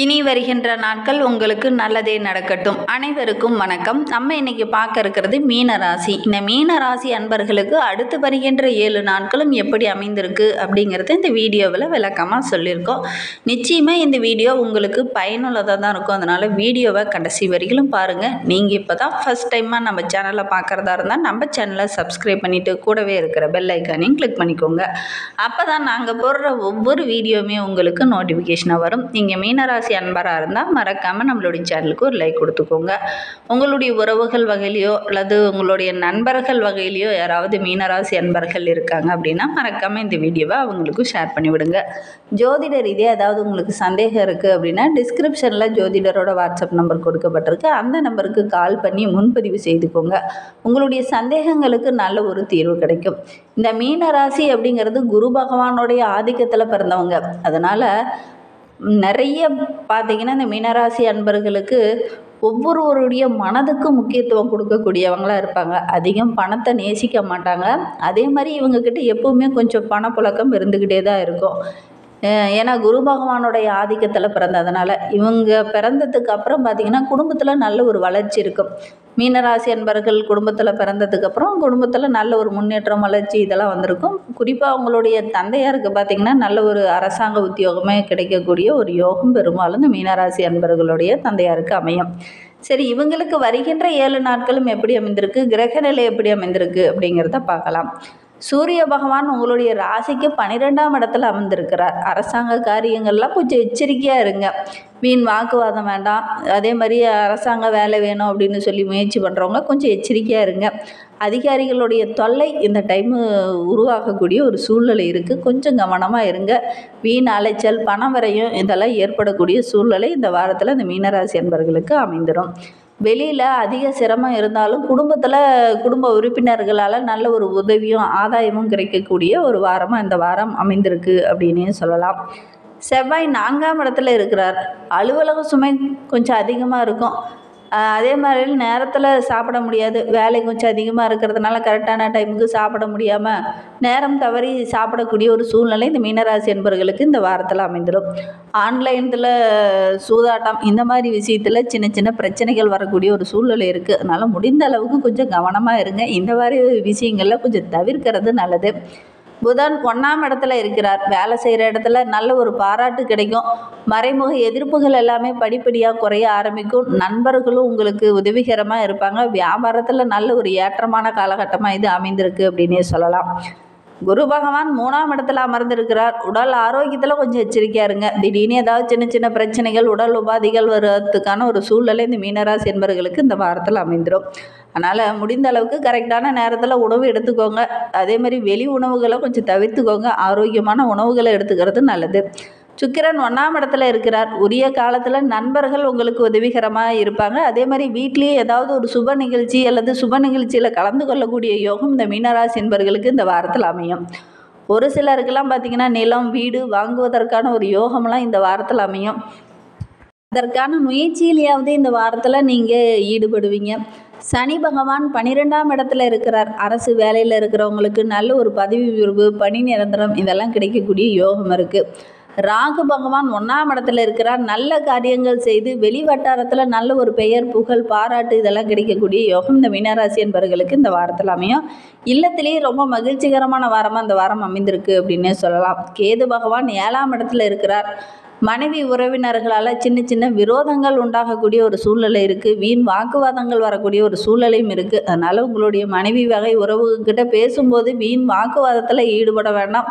இனி வருகின்ற நாட்கள் உங்களுக்கு நல்லதே நடக்கட்டும். அனைவருக்கும் வணக்கம். நம்ம இன்னைக்கு பார்க்க இருக்கிறது மீனராசி. இந்த மீனராசி அன்பர்களுக்கு அடுத்து வருகின்ற 7 நாட்களும் எப்படி அமைந்திருக்கு அப்படிங்கிறது இந்த வீடியோவில் விளக்கமாக சொல்லியிருக்கோம். நிச்சயமாக இந்த வீடியோ உங்களுக்கு பயனுள்ளதாக தான் இருக்கும். அதனால் வீடியோவை கடைசி வரைக்கும் பாருங்கள். நீங்கள் இப்போ தான் ஃபஸ்ட் டைமாக நம்ம சேனலை பார்க்குறதா இருந்தால் நம்ம சேனலை சப்ஸ்கிரைப் பண்ணிவிட்டு கூடவே இருக்கிற பெல் ஐக்கானையும் கிளிக் பண்ணிக்கோங்க. அப்போ தான் நாங்கள் போடுற ஒவ்வொரு வீடியோவுமே உங்களுக்கு நோட்டிஃபிகேஷனாக வரும். நீங்கள் மீனராசி அன்பராக இருந்தால் மறக்காமல் நம்மளுடைய சேனலுக்கு ஒரு லைக் கொடுத்துக்கோங்க. உங்களுடைய உறவுகள் வகையிலையோ அல்லது உங்களுடைய நண்பர்கள் வகையிலையோ யாராவது மீனராசி அன்பர்கள் இருக்காங்க அப்படின்னா மறக்காமல் இந்த வீடியோவை அவங்களுக்கு ஷேர் பண்ணிவிடுங்க. ஜோதிட ரீதியாக ஏதாவது உங்களுக்கு சந்தேகம் இருக்குது அப்படின்னா டிஸ்கிரிப்ஷனில் ஜோதிடரோட வாட்ஸ்அப் நம்பர் கொடுக்கப்பட்டிருக்கு. அந்த நம்பருக்கு கால் பண்ணி முன்பதிவு செய்துக்கோங்க. உங்களுடைய சந்தேகங்களுக்கு நல்ல ஒரு தீர்வு கிடைக்கும். இந்த மீனராசி அப்படிங்கிறது குரு பகவானுடைய ஆதிக்கத்தில் பிறந்தவங்க. அதனால் நிறைய பார்த்திங்கன்னா இந்த மீனராசி அன்பர்களுக்கு ஒவ்வொருவருடைய மனதுக்கும் முக்கியத்துவம் கொடுக்கக்கூடியவங்களாக இருப்பாங்க. அதிகம் பணத்தை நேசிக்க மாட்டாங்க. அதே மாதிரி இவங்கக்கிட்ட எப்போவுமே கொஞ்சம் பணப்புழக்கம் இருந்துக்கிட்டே தான் இருக்கும். ஏன்னா குரு பகவானுடைய ஆதிக்கத்தில் பிறந்ததுனால இவங்க பிறந்ததுக்கு அப்புறம் பார்த்திங்கன்னா குடும்பத்தில் நல்ல ஒரு வளர்ச்சி இருக்கும். மீனராசி அன்பர்கள் குடும்பத்தில் பிறந்ததுக்கப்புறம் குடும்பத்தில் நல்ல ஒரு முன்னேற்றம் வளர்ச்சி இதெல்லாம் வந்திருக்கும். குறிப்பாக அவங்களுடைய தந்தையாருக்கு பார்த்திங்கன்னா நல்ல ஒரு அரசாங்க உத்தியோகமே கிடைக்கக்கூடிய ஒரு யோகம் பெரும்பாலும் இந்த மீனராசி அன்பர்களுடைய தந்தையாருக்கு அமையும். சரி, இவங்களுக்கு வருகின்ற 7 நாட்களும் எப்படி அமைந்திருக்கு, கிரகநிலை எப்படி அமைந்திருக்கு அப்படிங்கிறத பார்க்கலாம். சூரிய பகவான் உங்களுடைய ராசிக்கு 12ஆம் இடத்துல அமர்ந்திருக்கிறார். அரசாங்க காரியங்கள்லாம் கொஞ்சம் எச்சரிக்கையாக இருங்க. வீண் வாக்குவாதம் வேண்டாம். அதே மாதிரி அரசாங்க வேலை வேணும் அப்படின்னு சொல்லி முயற்சி பண்ணுறவங்க கொஞ்சம் எச்சரிக்கையாக இருங்க. அதிகாரிகளுடைய தொல்லை இந்த டைமு உருவாகக்கூடிய ஒரு சூழ்நிலை இருக்குது. கொஞ்சம் கவனமாக இருங்க. வீண் அலைச்சல் பணம் வரையும் இதெல்லாம் ஏற்படக்கூடிய சூழ்நிலை இந்த வாரத்தில் இந்த மீனராசி அன்பர்களுக்கு அமைந்துடும். வெளியில் அதிக சிரமம் இருந்தாலும் குடும்ப உறுப்பினர்களால் நல்ல ஒரு உதவியும் ஆதாயமும் கிடைக்கக்கூடிய ஒரு வாரமாக இந்த வாரம் அமைந்திருக்கு அப்படின்னே சொல்லலாம். செவ்வாய் 4ஆம் இடத்துல இருக்கிறார். அலுவலக சுமை கொஞ்சம் அதிகமாக இருக்கும். அதே மாதிரி நேரத்தில் சாப்பிட முடியாது. வேலை கொஞ்சம் அதிகமாக இருக்கிறதுனால கரெக்டான டைமுக்கு சாப்பிட முடியாமல் நேரம் தவறி சாப்பிடக்கூடிய ஒரு சூழ்நிலை இந்த மீனராசி என்பவர்களுக்கு இந்த வாரத்தில் அமைந்துடும். ஆன்லைனில் சூதாட்டம் இந்த மாதிரி விஷயத்தில் சின்ன சின்ன பிரச்சனைகள் வரக்கூடிய ஒரு சூழ்நிலை இருக்குது. அதனால் முடிந்த அளவுக்கு கொஞ்சம் கவனமாக இருங்க. இந்த மாதிரி விஷயங்களில் கொஞ்சம் தவிர்க்கிறது நல்லது. புதன் 1ஆம் இடத்துல இருக்கிறார். வேலை செய்கிற இடத்துல நல்ல ஒரு பாராட்டு கிடைக்கும். மறைமுக எதிர்ப்புகள் எல்லாமே படிப்படியாக குறைய ஆரம்பிக்கும். நண்பர்களும் உங்களுக்கு உதவிகரமாக இருப்பாங்க. வியாபாரத்தில் நல்ல ஒரு ஏற்றமான காலகட்டமாக இது அமைந்திருக்கு அப்படின்னே சொல்லலாம். குரு பகவான் 3ஆம் இடத்துல அமர்ந்திருக்கிறார். உடல் ஆரோக்கியத்தில் கொஞ்சம் எச்சரிக்கையாக இருங்க. திடீர்னு ஏதாவது சின்ன சின்ன பிரச்சனைகள் உடல் உபாதைகள் வருவதற்கான ஒரு சூழ்நிலை இந்த மீனராசி என்பவர்களுக்கு இந்த வாரத்தில் அமைந்துடும். அதனால் முடிந்த அளவுக்கு கரெக்டான நேரத்தில் உணவு எடுத்துக்கோங்க. அதே மாதிரி வெளி உணவுகளை கொஞ்சம் தவிர்த்துக்கோங்க. ஆரோக்கியமான உணவுகளை எடுத்துக்கிறது நல்லது. சுக்கிரன் 1ஆம் இடத்துல இருக்கிறார். உரிய காலத்தில் நண்பர்கள் உங்களுக்கு உதவிகரமாக இருப்பாங்க. அதே மாதிரி வீட்லேயே ஏதாவது ஒரு சுப நிகழ்ச்சி அல்லது சுப நிகழ்ச்சியில் கலந்து கொள்ளக்கூடிய யோகம் இந்த மீனராசி என்பவர்களுக்கு இந்த வாரத்தில் அமையும். ஒரு சிலருக்கெல்லாம் பார்த்திங்கன்னா நிலம் வீடு வாங்குவதற்கான ஒரு யோகம்லாம் இந்த வாரத்தில் அமையும். அதற்கான முயற்சியிலேயாவது இந்த வாரத்தில் நீங்கள் ஈடுபடுவீங்க. சனி பகவான் 12ஆம் இடத்துல இருக்கிறார். அரசு வேலையில் இருக்கிறவங்களுக்கு நல்ல ஒரு பதவி உயர்வு பணி நிரந்தரம் இதெல்லாம் கிடைக்கக்கூடிய யோகம் இருக்குது. ராகு பகவான் 1ஆம் இடத்துல இருக்கிறார். நல்ல காரியங்கள் செய்து வெளி வட்டாரத்தில் நல்ல ஒரு பெயர் புகழ் பாராட்டு இதெல்லாம் கிடைக்கக்கூடிய யோகம் இந்த மீனராசி என்பவர்களுக்கு இந்த வாரத்தில் அமையும். இல்லத்திலேயே ரொம்ப மகிழ்ச்சிகரமான வாரமாக இந்த வாரம் அமைந்திருக்கு அப்படின்னே சொல்லலாம். கேது பகவான் 7ஆம் இடத்துல இருக்கிறார். மனைவி உறவினர்களால் சின்ன சின்ன விரோதங்கள் உண்டாகக்கூடிய ஒரு சூழ்நிலை இருக்குது. வீண் வாக்குவாதங்கள் வரக்கூடிய ஒரு சூழ்நிலையும் இருக்குது. அதனால் உங்களுடைய மனைவி வகை உறவுகிட்ட பேசும்போது வீண் வாக்குவாதத்தில் ஈடுபட வேண்டாம்.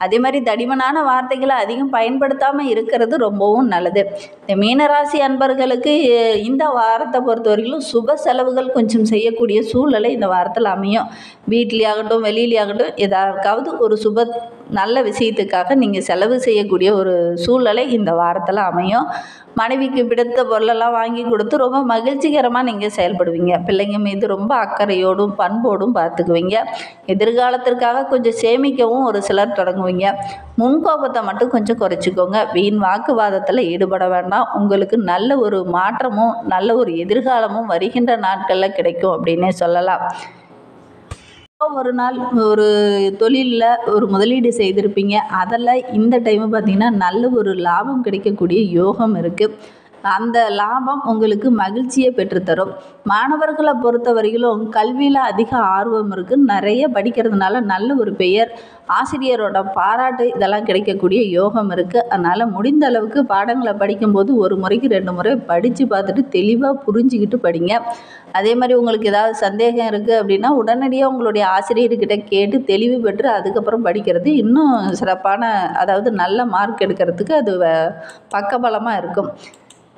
அதே மாதிரி தடிமனான வார்த்தைகளை அதிகம் பயன்படுத்தாமல் இருக்கிறது ரொம்பவும் நல்லது. இந்த மீனராசி அன்பர்களுக்கு இந்த வாரத்தை பொறுத்த வரைக்கும் சுப செலவுகள் கொஞ்சம் செய்யக்கூடிய சூழ்நிலை இந்த வாரத்தில் அமையும். வீட்லேயாகட்டும் வெளியிலேயாகட்டும் எதற்காவது ஒரு சுப நல்ல விஷயத்துக்காக நீங்கள் செலவு செய்யக்கூடிய ஒரு சூழ்நிலை இந்த வாரத்தில் அமையும். மனைவிக்கு பிடித்த பொருளெல்லாம் வாங்கி கொடுத்து ரொம்ப மகிழ்ச்சிகரமாக நீங்கள் செயல்படுவீங்க. பிள்ளைங்க மீது ரொம்ப அக்கறையோடும் பண்போடும் பார்த்துக்குவீங்க. எதிர்காலத்திற்காக கொஞ்சம் சேமிக்கவும் ஒரு சிலர் தொடங்குவீங்க. முன்கோபத்தை மட்டும் கொஞ்சம் குறைச்சிக்கோங்க. வீண் வாக்குவாதத்தில் ஈடுபட வேண்டாம். உங்களுக்கு நல்ல ஒரு மாற்றமும் நல்ல ஒரு எதிர்காலமும் வருகின்ற நாட்களில் கிடைக்கும் அப்படின்னே சொல்லலாம். ஒரு நாள் ஒரு தொழிலில் ஒரு முதலீடு செய்திருப்பீங்க. அதில் இந்த டைமு பார்த்திங்கன்னா நல்ல ஒரு லாபம் கிடைக்கக்கூடிய யோகம் இருக்குது. அந்த லாபம் உங்களுக்கு மகிழ்ச்சியை பெற்றுத்தரும். மாணவர்களை பொறுத்த வரையிலும் கல்வியில் அதிக ஆர்வம் இருக்குது. நிறைய படிக்கிறதுனால நல்ல ஒரு பெயர், ஆசிரியரோட பாராட்டு இதெல்லாம் கிடைக்கக்கூடிய யோகம் இருக்குது. அதனால் முடிந்த அளவுக்கு பாடங்களை படிக்கும்போது ஒரு முறைக்கு 2 முறை படித்து பார்த்துட்டு தெளிவாக புரிஞ்சுக்கிட்டு படிங்க. அதே மாதிரி உங்களுக்கு ஏதாவது சந்தேகம் இருக்குது அப்படின்னா உடனடியாக உங்களுடைய ஆசிரியர்கிட்ட கேட்டு தெளிவு பெற்று அதுக்கப்புறம் படிக்கிறது இன்னும் சிறப்பான, அதாவது நல்ல மார்க் எடுக்கிறதுக்கு அது பக்கபலமாக இருக்கும்.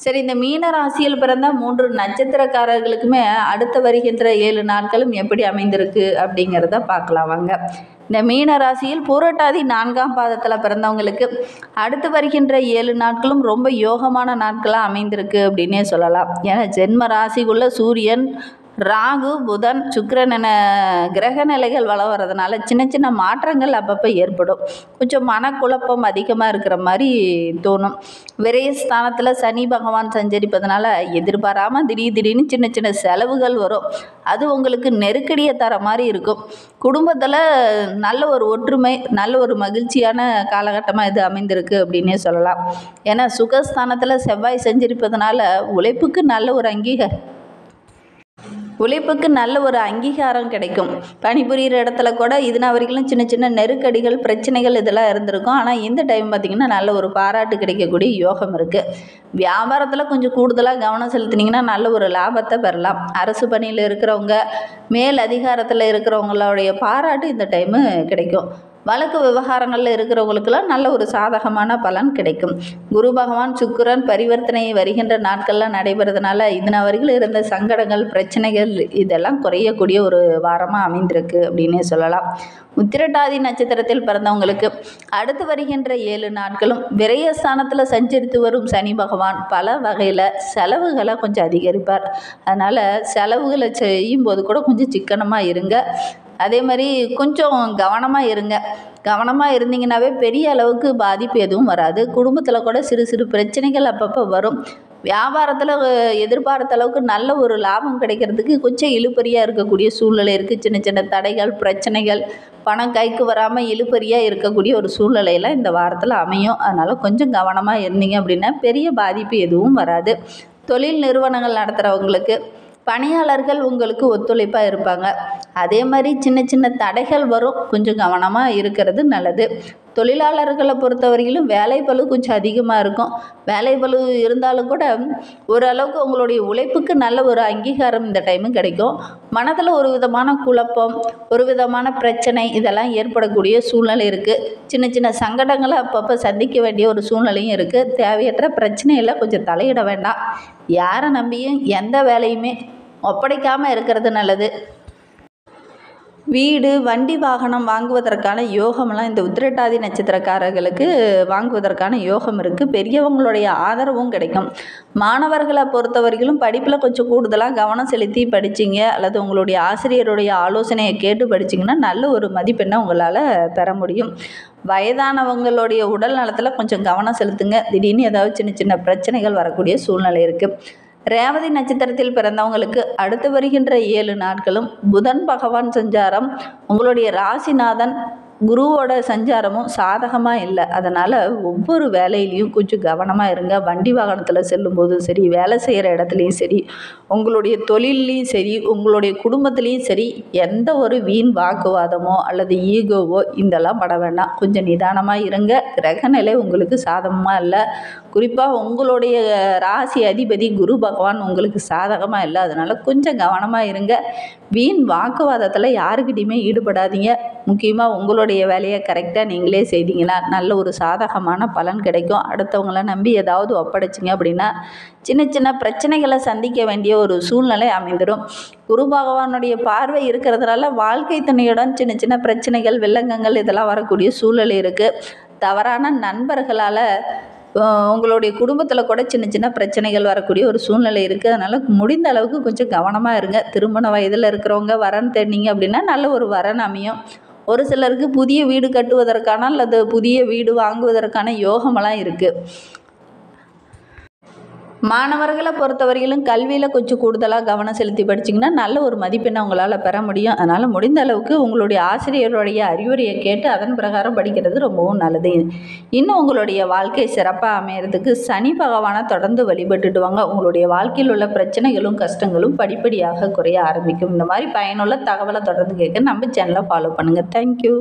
சரி, இந்த மீன ராசியில் பிறந்த 3 நட்சத்திரக்காரர்களுக்குமே அடுத்து வருகின்ற 7 நாட்களும் எப்படி அமைந்திருக்கு அப்படிங்கிறத பார்க்கலாம் வாங்க. இந்த மீன ராசியில் பூரட்டாதி 4ஆம் பாதத்தில் பிறந்தவங்களுக்கு அடுத்து வருகின்ற 7 நாட்களும் ரொம்ப யோகமான நாட்களாக அமைந்திருக்கு அப்படின்னே சொல்லலாம். ஏன்னா ஜென்ம ராசிக்குள்ள சூரியன், ராகு, புதன், சுக்கிரன் என கிரக நிலைகள் வளம் வர்றதுனால சின்ன சின்ன மாற்றங்கள் அப்பப்போ ஏற்படும். கொஞ்சம் மனக்குழப்பம் அதிகமாக இருக்கிற மாதிரி தோணும். விரயஸ்தானத்தில் சனி பகவான் சஞ்சரிப்பதனால எதிர்பாராமல் திடீர்னு சின்ன சின்ன செலவுகள் வரும். அது உங்களுக்கு நெருக்கடியை தர மாதிரி இருக்கும். குடும்பத்தில் நல்ல ஒரு ஒற்றுமை, நல்ல ஒரு மகிழ்ச்சியான காலகட்டமாக இது அமைந்திருக்கு அப்படின்னே சொல்லலாம். ஏன்னா சுகஸ்தானத்தில் செவ்வாய் சஞ்சரிப்பதனால உழைப்புக்கு நல்ல ஒரு அங்கீகாரம் கிடைக்கும். பணிபுரிகிற இடத்துல கூட இதுனா வரைக்கும் சின்ன சின்ன நெருக்கடிகள், பிரச்சனைகள் இதெல்லாம் இருந்திருக்கும். ஆனால் இந்த டைம் பார்த்திங்கன்னா நல்ல ஒரு பாராட்டு கிடைக்கக்கூடிய யோகம் இருக்குது. வியாபாரத்தில் கொஞ்சம் கூடுதலாக கவனம் செலுத்தினீங்கன்னா நல்ல ஒரு லாபத்தை பெறலாம். அரசு பணியில் இருக்கிறவங்க, மேல் அதிகாரத்தில் இருக்கிறவங்களுடைய பாராட்டு இந்த டைமு கிடைக்கும். வழக்கு விவகாரங்களில் இருக்கிறவங்களுக்கெல்லாம் நல்ல ஒரு சாதகமான பலன் கிடைக்கும். குரு பகவான், சுக்கிரன் பரிவர்த்தனை வருகின்ற நாட்கள்லாம் நடைபெறதுனால இதன வரைக்கும் இருந்த சங்கடங்கள், பிரச்சனைகள் இதெல்லாம் குறையக்கூடிய ஒரு வாரமாக அமைந்திருக்கு அப்படின்னே சொல்லலாம். உத்திரட்டாதி நட்சத்திரத்தில் பிறந்தவங்களுக்கு அடுத்து வருகின்ற 7 நாட்களும் விரயஸ்தானத்தில் சஞ்சரித்து வரும் சனி பகவான் பல வகையில் செலவுகளை கொஞ்சம் அதிகரிப்பார். அதனால் செலவுகளை செய்யும்போது கூட கொஞ்சம் சிக்கனமாக இருங்க. அதே மாதிரி கொஞ்சம் கவனமாக இருங்க. கவனமாக இருந்தீங்கன்னாவே பெரிய அளவுக்கு பாதிப்பு எதுவும் வராது. குடும்பத்தில் கூட சிறு சிறு பிரச்சனைகள் அப்பப்போ வரும். வியாபாரத்தில் எதிர்பார்த்த அளவுக்கு நல்ல ஒரு லாபம் கிடைக்கிறதுக்கு கொஞ்சம் இழுபறியாக இருக்கக்கூடிய சூழ்நிலை இருக்குது. சின்ன சின்ன தடைகள், பிரச்சனைகள், பணம் கைக்கு வராமல் இழுபறியாக இருக்கக்கூடிய ஒரு சூழ்நிலையெல்லாம் இந்த வாரத்தில் அமையும். அதனால் கொஞ்சம் கவனமாக இருந்தீங்க அப்படின்னா பெரிய பாதிப்பு எதுவும் வராது. தொழில் நிறுவனங்கள் நடத்துகிறவங்களுக்கு பணியாளர்கள் உங்களுக்கு ஒத்துழைப்பாக இருப்பாங்க. அதே மாதிரி சின்ன சின்ன தடைகள் வரும். கொஞ்சம் கவனமாக இருக்கிறது நல்லது. தொழிலாளர்களை பொறுத்தவரையிலும் வேலைப்பளு கொஞ்சம் அதிகமாக இருக்கும். வேலைப்பளு இருந்தாலும் கூட ஓரளவுக்கு உங்களுடைய உழைப்புக்கு நல்ல ஒரு அங்கீகாரம் இந்த டைமு கிடைக்கும். மனதில் ஒரு விதமான குழப்பம், ஒரு விதமான பிரச்சனை இதெல்லாம் ஏற்படக்கூடிய சூழ்நிலை இருக்குது. சின்ன சின்ன சங்கடங்களை அப்பப்போ சந்திக்க வேண்டிய ஒரு சூழ்நிலையும் இருக்குது. தேவையற்ற பிரச்சனையில் கொஞ்சம் தலையிட வேண்டாம். யாரை நம்பியும் எந்த வேலையுமே ஒப்படைக்காமல் இருக்கிறது நல்லது. வீடு, வண்டி, வாகனம் வாங்குவதற்கான யோகமெல்லாம் இந்த உத்திரட்டாதி நட்சத்திரக்காரர்களுக்கு வாங்குவதற்கான யோகம் இருக்குது. பெரியவங்களுடைய ஆதரவும் கிடைக்கும். மாணவர்களை பொறுத்தவரையிலும் படிப்பில் கொஞ்சம் கூடுதலாக கவனம் செலுத்தி படிச்சிங்க அல்லது உங்களுடைய ஆசிரியருடைய ஆலோசனையை கேட்டு படிச்சிங்கன்னா நல்ல ஒரு மதிப்பெண்ணை உங்களால் பெற முடியும். வயதானவங்களுடைய உடல் நலத்தில் கொஞ்சம் கவனம் செலுத்துங்க. திடீர்னு ஏதாவது சின்ன சின்ன பிரச்சனைகள் வரக்கூடிய சூழ்நிலை இருக்குது. ரேவதி நட்சத்திரத்தில் பிறந்தவங்களுக்கு அடுத்து வருகின்ற 7 நாட்களும் புதன் பகவான் சஞ்சாரம், உங்களுடைய ராசிநாதன் குருவோட சஞ்சாரமும் சாதகமாக இல்லை. அதனால் ஒவ்வொரு வேலையிலையும் கொஞ்சம் கவனமாக இருங்க. வண்டி வாகனத்தில் செல்லும்போதும் சரி, வேலை செய்கிற இடத்துலையும் சரி, உங்களுடைய தொழில்லையும் சரி, உங்களுடைய குடும்பத்துலேயும் சரி, எந்த ஒரு வீண் வாக்குவாதமோ அல்லது ஈகோவோ இதெல்லாம் பட வேண்டாம். கொஞ்சம் நிதானமாக இருங்க. கிரகநிலை உங்களுக்கு சாதகமாக இல்லை. குறிப்பாக உங்களுடைய ராசி அதிபதி குரு பகவான் உங்களுக்கு சாதகமாக இல்லை. அதனால் கொஞ்சம் கவனமாக இருங்க. வீண் வாக்குவாதத்தில் யாருக்கிட்டையுமே ஈடுபடாதீங்க. முக்கியமாக உங்களுடைய வேலையை கரெக்டாக நீங்களே செய்தீங்கன்னா நல்ல ஒரு சாதகமான பலன் கிடைக்கும். அடுத்தவங்கள நம்பி ஏதாவது ஒப்படைச்சிங்க அப்படின்னா சின்ன சின்ன பிரச்சனைகளை சந்திக்க வேண்டிய ஒரு சூழ்நிலை அமைந்துடும். குரு பகவானுடைய பார்வை இருக்கிறதுனால வாழ்க்கை துணையுடன் சின்ன சின்ன பிரச்சனைகள், வில்லங்கங்கள் இதெல்லாம் வரக்கூடிய சூழ்நிலை இருக்குது. தவறான நண்பர்களால் உங்களுடைய குடும்பத்தில் கூட சின்ன சின்ன பிரச்சனைகள் வரக்கூடிய ஒரு சூழ்நிலை இருக்குது. அதனால் முடிந்த அளவுக்கு கொஞ்சம் கவனமாக இருங்க. திருமண வயதில் இருக்கிறவங்க வரன் தேடினீங்க அப்படின்னா நல்ல ஒரு வரன் அமையும். ஒரு சிலருக்கு புதிய வீடு கட்டுவதற்கான அல்லது புதிய வீடு வாங்குவதற்கான யோகமெல்லாம் இருக்குது. மாணவர்களை பொறுத்தவரையிலும் கல்வியில் கொஞ்சம் கூடுதலாக கவனம் செலுத்தி படிச்சிங்கன்னா நல்ல ஒரு மதிப்பெண்ணை உங்களால் பெற முடியும். அதனால் முடிந்த அளவுக்கு உங்களுடைய ஆசிரியருடைய அறிவுரையை கேட்டு அதன் பிரகாரம் படிக்கிறது ரொம்பவும் நல்லது. இன்னும் உங்களுடைய வாழ்க்கை சிறப்பாக அமையறதுக்கு சனி பகவானை தொடர்ந்து வழிபட்டுட்டு வாங்க. உங்களுடைய வாழ்க்கையில் உள்ள பிரச்சனைகளும் கஷ்டங்களும் படிப்படியாக குறைய ஆரம்பிக்கும். இந்த மாதிரி பயனுள்ள தகவலை தொடர்ந்து கேட்க நம்ம சேனலை ஃபாலோ பண்ணுங்கள். தேங்க்யூ.